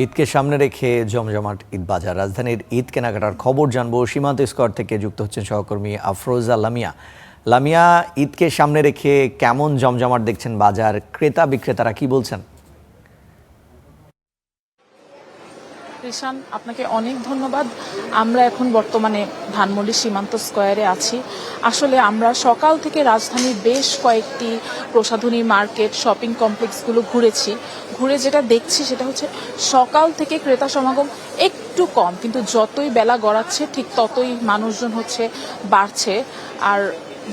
ঈদকে সামনে রেখে জমজমাট ঈদ বাজার। রাজধানীর ঈদ কেনাকাটার খবর জানবো। সীমান্ত স্কয়ার থেকে যুক্ত হচ্ছেন সহকর্মী আফরোজা লামিয়া। লামিয়া, ঈদকে সামনে রেখে কেমন জমজমাট দেখছেন বাজার? ক্রেতা বিক্রেতারা কি বলছেন? রিশান, আপনাকে অনেক ধন্যবাদ। আমরা এখন বর্তমানে ধানমন্ডি সীমান্ত স্কয়ারে আছি। আসলে আমরা সকাল থেকে রাজধানীর বেশ কয়েকটি প্রসাধনী মার্কেট, শপিং কমপ্লেক্সগুলো ঘুরে যেটা দেখছি সেটা হচ্ছে সকাল থেকে ক্রেতা সমাগম একটু কম, কিন্তু যতই বেলা গড়াচ্ছে ঠিক ততই মানুষজন বাড়ছে। আর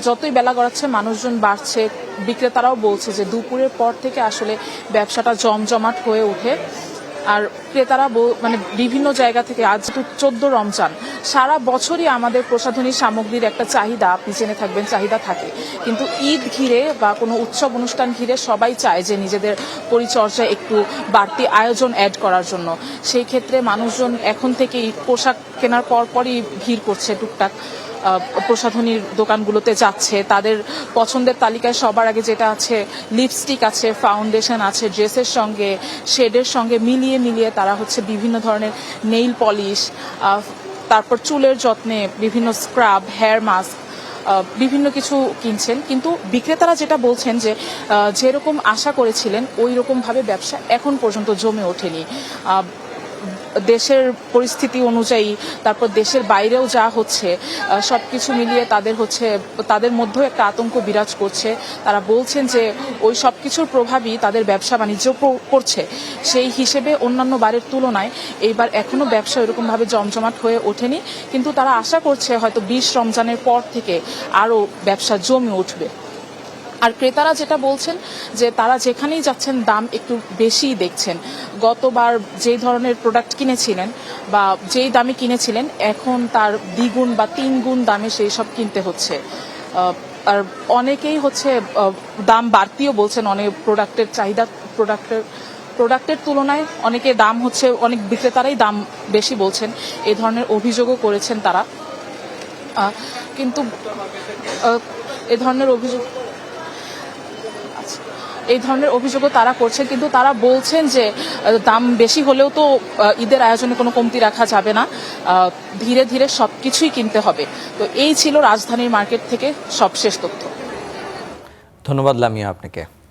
যতই বেলা গড়াচ্ছে মানুষজন বাড়ছে, বিক্রেতারাও বলছে যে দুপুরের পর থেকে আসলে ব্যবসাটা জমজমাট হয়ে ওঠে। আর ক্রেতারা বিভিন্ন জায়গা থেকে, আজ 14 রমজান, সারা বছরই আমাদের প্রসাধনী সামগ্রীর একটা চাহিদা, আপনি জেনে থাকবেন, চাহিদা থাকে। কিন্তু ঈদ ঘিরে বা কোনো উৎসব অনুষ্ঠান ঘিরে সবাই চায় যে নিজেদের পরিচর্যায় একটু বাড়তি আয়োজন অ্যাড করার জন্য। সেই ক্ষেত্রে মানুষজন এখন থেকেই পোশাক কেনার পরপরই ভিড় করছে, টুকটাক প্রসাধনীর দোকানগুলোতে যাচ্ছে। তাদের পছন্দের তালিকায় সবার আগে যেটা আছে, লিপস্টিক আছে, ফাউন্ডেশন আছে, ড্রেসের সঙ্গে শেডের সঙ্গে মিলিয়ে তারা বিভিন্ন ধরনের নেইল পলিশ, তারপর চুলের যত্নে বিভিন্ন স্ক্রাব, হেয়ার মাস্ক, বিভিন্ন কিছু কিনছেন। কিন্তু বিক্রেতারা যেটা বলছেন যে যেরকম আশা করেছিলেন ওই রকমভাবে ব্যবসা এখন পর্যন্ত জমে ওঠেনি। দেশের পরিস্থিতি অনুযায়ী, তারপর দেশের বাইরেও যা হচ্ছে, সবকিছু মিলিয়ে তাদের মধ্যেও একটা আতঙ্ক বিরাজ করছে। তারা বলছেন যে ওই সব কিছুর প্রভাবই তাদের ব্যবসা বাণিজ্য পড়ছে। সেই হিসেবে অন্যান্য বারের তুলনায় এইবার এখনো ব্যবসা এরকমভাবে জমজমাট হয়ে ওঠেনি, কিন্তু তারা আশা করছে হয়তো 20 রমজানের পর থেকে আরও ব্যবসা জমে উঠবে। আর ক্রেতারা যেটা বলছেন যে তারা যেখানেই যাচ্ছেন দাম একটু বেশিই দেখছেন। গতবার যেই ধরনের প্রোডাক্ট কিনেছিলেন বা যেই দামে কিনেছিলেন, এখন তার দ্বিগুণ বা 3 গুণ দামে সেই সব কিনতে হচ্ছে। আর অনেকেই দাম বাড়তিও বলছেন। অনেক প্রোডাক্টের চাহিদা, প্রোডাক্টের তুলনায় অনেক বিক্রেতারাই দাম বেশি বলছেন। এই ধরনের অভিযোগও করেছেন তারা। কিন্তু এই ধরনের অভিযোগও তারা করছেন, কিন্তু তারা বলছেন যে দাম বেশি হলেও তো ঈদের আয়োজনে কোনো কমতি রাখা যাবে না, ধীরে ধীরে সবকিছুই কিনতে হবে। তো এই ছিল রাজধানীর মার্কেট থেকে সবশেষ তথ্য। ধন্যবাদ লামিয়া আপনাকে।